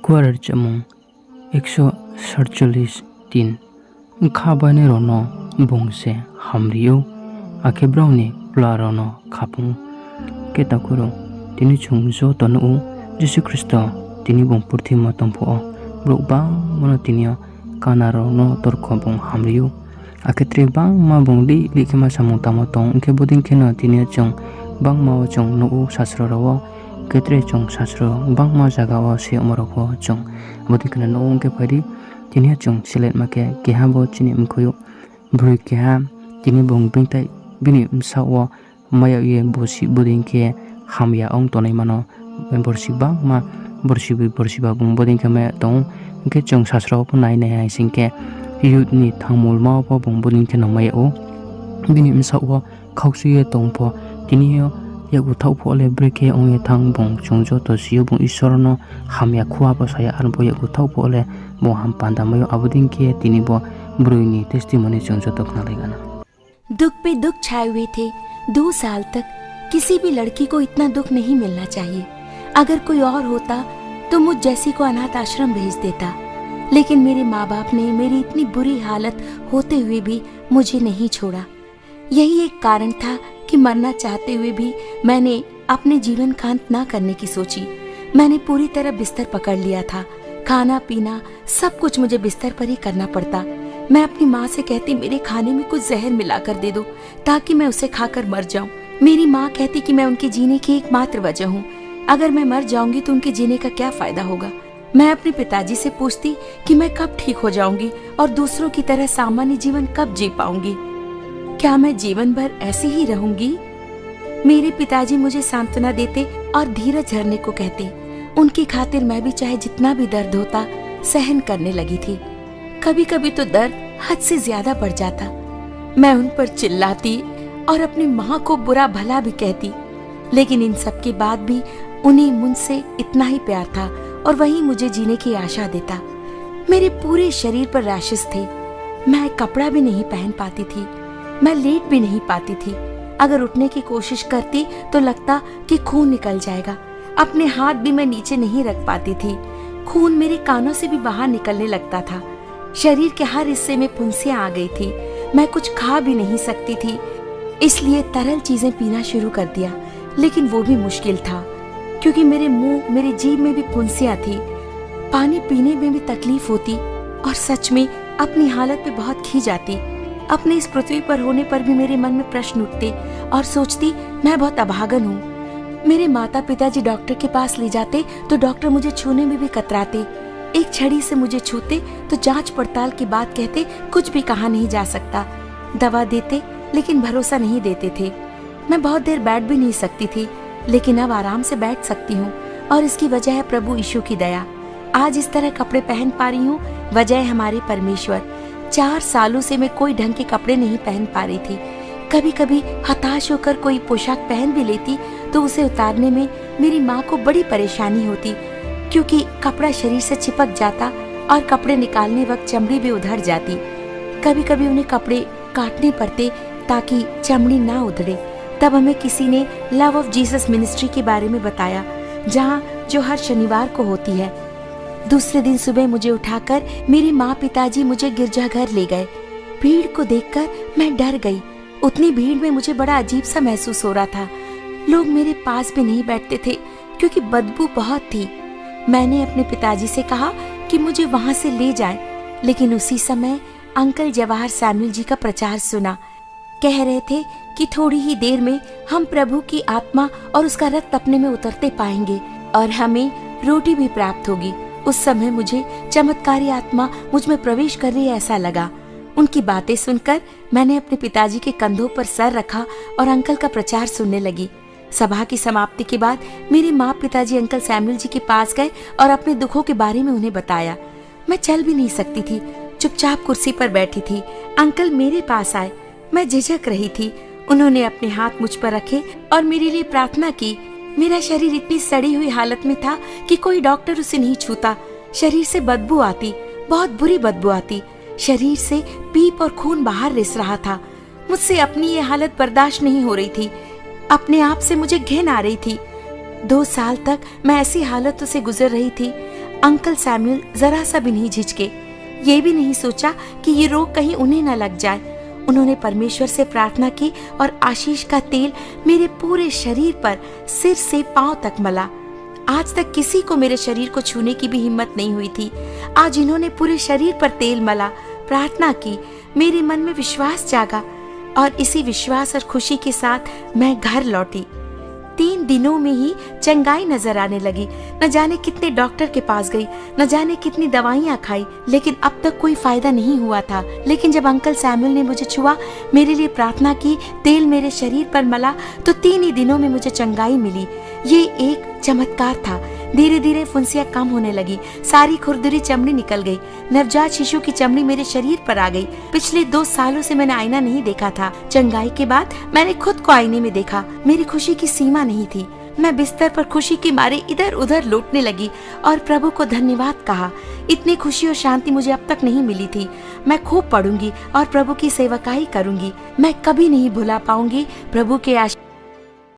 Kuarar chamung 147 tin khabane rono bungse hamriu akebrowni plarono khapung ketakuro tini chungjo tonu Jesu Kristo tini bungpurthi matongpo brokbang mono tinio kanarono torkobung hamriu aketre bang ma bungli likema samung tamotong ke boding kena tini chong bang ma chong no sasro rawo ketre chong sasro bang ma jaga wa se omoroko chong boding kena no ke phari tini chong silet make ke habo chini mkhoyo brui ke ha tini bung bingtai bini msawo maya ye bosi boding ke hamya ong tonai mano borsi bang ma borsi ba bung boding ke ma tong ke chong sasro po nai nai singke yut ni thangmul ma po bung boding ke no maya o bini msawo khausi ye tong po tini yo yagu thau pho le breke ong ye thang bong chungjo to siyo bong isorno hamya khuwa ba saya arbo yagu thau pho le bo ham panda mayo abuding ke tini bo ब्रुइनी testimony चंचो तक ना लेगाना। दुख पे दुख छाए हुए थे। 2 साल तक किसी भी लड़की को इतना दुख नहीं मिलना चाहिए। अगर कोई और होता तो मुझ जैसी को अनाथ आश्रम भेज देता, लेकिन मेरे माँ बाप ने मेरी इतनी बुरी हालत होते हुए भी मुझे नहीं छोड़ा। यही एक कारण था कि मरना चाहते हुए भी मैंने अपने जीवन का अंत ना करने की सोची। मैंने पूरी तरह बिस्तर पकड़ लिया था। खाना पीना सब कुछ मुझे बिस्तर पर ही करना पड़ता। मैं अपनी माँ से कहती मेरे खाने में कुछ जहर मिलाकर दे दो ताकि मैं उसे खाकर मर जाऊं। मेरी माँ कहती कि मैं उनके जीने की एकमात्र वजह हूँ। अगर मैं मर जाऊंगी तो उनके जीने का क्या फायदा होगा। मैं अपने पिताजी से पूछती कि मैं कब ठीक हो जाऊंगी और दूसरों की तरह सामान्य जीवन कब जी पाऊंगी। क्या मैं जीवन भर ऐसी ही रहूंगी? मेरे पिताजी मुझे सांत्वना देते और धीरज धरने को कहते। उनकी खातिर मैं भी चाहे जितना भी दर्द होता सहन करने लगी थी। कभी कभी तो दर्द हद से ज्यादा बढ़ जाता। मैं उन पर चिल्लाती और अपनी माँ को बुरा भला भी कहती, लेकिन इन सब के बाद भी उन्हें मुझसे इतना ही प्यार था और वही मुझे जीने की आशा देता। मेरे पूरे शरीर पर रैशेस थे। मैं कपड़ा भी नहीं पहन पाती थी। मैं लेट भी नहीं पाती थी। अगर उठने की कोशिश करती तो लगता कि खून निकल जाएगा। अपने हाथ भी मैं नीचे नहीं रख पाती थी। खून मेरे कानों से भी बाहर निकलने लगता था। शरीर के हर हिस्से में फुंसियां आ गई थी। मैं कुछ खा भी नहीं सकती थी, इसलिए तरल चीजें पीना शुरू कर दिया, लेकिन वो भी मुश्किल था क्योंकि मेरे मुंह मेरी जीभ में भी फुंसियां थी। पानी पीने में भी तकलीफ होती और सच में अपनी हालत पे बहुत खींच आती। अपने इस पृथ्वी पर होने पर भी मेरे मन में प्रश्न उठते और सोचती मैं बहुत अभागन हूँ। मेरे माता पिताजी डॉक्टर के पास ले जाते तो डॉक्टर मुझे छूने में भी कतराते। एक छड़ी से मुझे छूते तो जांच पड़ताल के बाद कहते कुछ भी कहा नहीं जा सकता। दवा देते लेकिन भरोसा नहीं देते थे। मैं बहुत देर बैठ भी नहीं सकती थी, लेकिन अब आराम से बैठ सकती हूँ और इसकी वजह है प्रभु यीशु की दया। आज इस तरह कपड़े पहन पा रही हूँ, वजह है हमारे परमेश्वर। 4 सालों से मैं कोई ढंग के कपड़े नहीं पहन पा रही थी। कभी कभी हताश होकर कोई पोशाक पहन भी लेती तो उसे उतारने में मेरी माँ को बड़ी परेशानी होती, क्योंकि कपड़ा शरीर से चिपक जाता और कपड़े निकालने वक्त चमड़ी भी उधड़ जाती। कभी कभी उन्हें कपड़े काटने पड़ते ताकि चमड़ी ना उधड़े। तब हमें किसी ने लव ऑफ जीसस मिनिस्ट्री के बारे में बताया, जो हर शनिवार को होती है। दूसरे दिन सुबह मुझे उठाकर मेरे माँ पिताजी मुझे गिरजाघर ले गए। भीड़ को देखकर मैं डर गई। उतनी भीड़ में मुझे बड़ा अजीब सा महसूस हो रहा था। लोग मेरे पास भी नहीं बैठते थे क्योंकि बदबू बहुत थी। मैंने अपने पिताजी से कहा कि मुझे वहां से ले जाएं, लेकिन उसी समय अंकल जवाहर सैमुअल जी का प्रचार सुना। कह रहे थे कि थोड़ी ही देर में हम प्रभु की आत्मा और उसका रक्त अपने में उतरते पाएंगे और हमें रोटी भी प्राप्त होगी। उस समय मुझे चमत्कारी आत्मा मुझ में प्रवेश कर रही है ऐसा लगा। उनकी बातें सुनकर मैंने अपने पिताजी के कंधों पर सर रखा और अंकल का प्रचार सुनने लगी। सभा की समाप्ति के बाद मेरे माँ पिताजी अंकल सैमुअल जी के पास गए और अपने दुखों के बारे में उन्हें बताया। मैं चल भी नहीं सकती थी, चुपचाप कुर्सी पर बैठी थी। अंकल मेरे पास आए। मैं झिझक रही थी। उन्होंने अपने हाथ मुझ पर रखे और मेरे लिए प्रार्थना की। मेरा शरीर इतनी सड़ी हुई हालत में था कि कोई डॉक्टर उसे नहीं छूता। शरीर से बदबू आती, बहुत बुरी बदबू आती। शरीर से पीप और खून बाहर रिस रहा था। मुझसे अपनी ये हालत बर्दाश्त नहीं हो रही थी। अपने आप से मुझे घिन आ रही थी। 2 साल तक मैं ऐसी हालतों से गुजर रही थी। अंकल सैमुअल जरा सा भी नहीं झिझके, ये भी नहीं सोचा कि ये रोग कहीं उन्हें न लग जाए। उन्होंने परमेश्वर से प्रार्थना की और आशीष का तेल मेरे पूरे शरीर पर सिर से पांव तक मला। आज तक किसी को मेरे शरीर को छूने की भी हिम्मत नहीं हुई थी। आज इन्होंने पूरे शरीर पर तेल मला, प्रार्थना की, मेरे मन में विश्वास जागा और इसी विश्वास और खुशी के साथ मैं घर लौटी। 3 दिनों में ही चंगाई नजर आने लगी। न जाने कितने डॉक्टर के पास गई, न जाने कितनी दवाइयाँ खाई, लेकिन अब तक कोई फायदा नहीं हुआ था। लेकिन जब अंकल सैमुअल ने मुझे छुआ, मेरे लिए प्रार्थना की, तेल मेरे शरीर पर मला, तो 3 ही दिनों में मुझे चंगाई मिली। ये एक चमत्कार था। धीरे धीरे फुंसियाँ कम होने लगी, सारी खुरदुरी चमड़ी निकल गई, नवजात शिशु की चमड़ी मेरे शरीर पर आ गई। पिछले 2 सालों से मैंने आईना नहीं देखा था। चंगाई के बाद मैंने खुद को आईने में देखा। मेरी खुशी की सीमा नहीं थी। मैं बिस्तर पर खुशी के मारे इधर उधर लौटने लगी और प्रभु को धन्यवाद कहा। इतनी खुशी और शांति मुझे अब तक नहीं मिली थी। मैं खूब पढ़ूंगी और प्रभु की सेवकाई करूंगी। मैं कभी नहीं भुला पाऊंगी प्रभु के